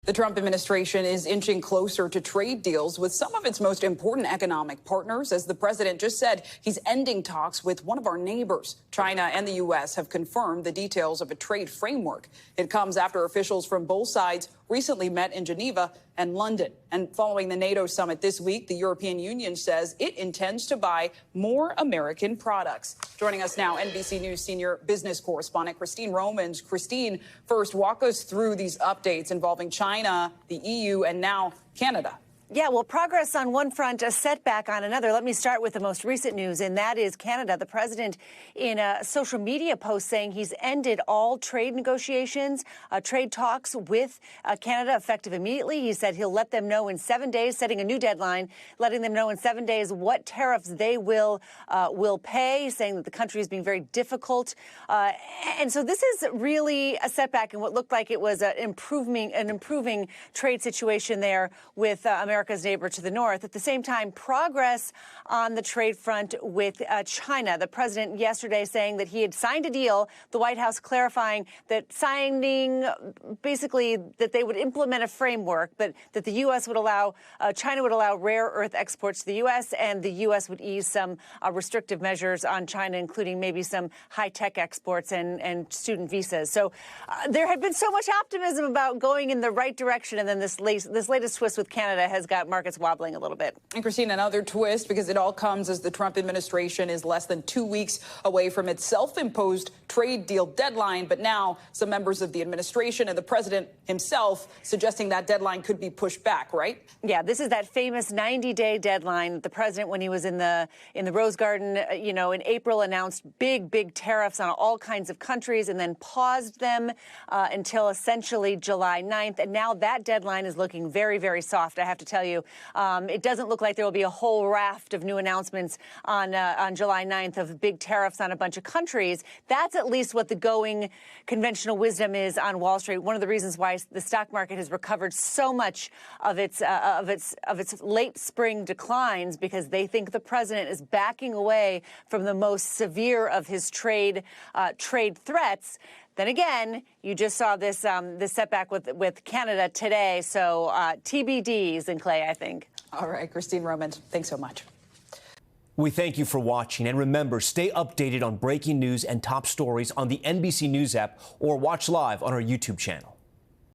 The Trump administration is inching closer to trade deals with some of its most important economic partners. As the president just said, he's ending talks with one of our neighbors. China and the U.S. have confirmed the details of a trade framework. It comes after officials from both sides recently met in Geneva and London. And following the NATO summit this week, the European Union says it intends to buy more American products. Joining us now, NBC News senior business correspondent Christine Romans. Christine, first, walk us through these updates involving China, the EU, and now Canada. Yeah, well, progress on one front, a setback on another. Let me start with the most recent news, and that is Canada. The president in a social media post saying he's ended all trade negotiations, trade talks with Canada effective immediately. He said he'll let them know in 7 days, setting a new deadline, letting them know in 7 days what tariffs they will pay, saying that the country is being very difficult. And so this is really a setback in what looked like it was an improving trade situation there with America's neighbor to the north. At the same time, progress on the trade front with China. The president yesterday saying that he had signed a deal, the White House clarifying that basically that they would implement a framework, but that the U.S. would allow, China would allow rare earth exports to the U.S., and the U.S. would ease some restrictive measures on China, including maybe some high-tech exports and student visas. So there had been so much optimism about going in the right direction, and then this latest twist with Canada has got markets wobbling a little bit. And Christine, another twist, because it all comes as the Trump administration is less than 2 weeks away from its self-imposed trade deal deadline. But now some members of the administration and the president himself suggesting that deadline could be pushed back, right? Yeah, this is that famous 90-day deadline. The president, when he was in the Rose Garden, in April, announced big tariffs on all kinds of countries and then paused them until essentially July 9th. And now that deadline is looking very, very soft, I have to tell you. It doesn't look like there will be a whole raft of new announcements on July 9th of big tariffs on a bunch of countries. That's at least what the going conventional wisdom is on Wall Street. One of the reasons why the stock market has recovered so much of its late spring declines, because they think the president is backing away from the most severe of his trade threats. Then again, you just saw this setback with Canada today. So TBDs in Clay, I think. All right, Christine Romans, thanks so much. We thank you for watching. And remember, stay updated on breaking news and top stories on the NBC News app or watch live on our YouTube channel.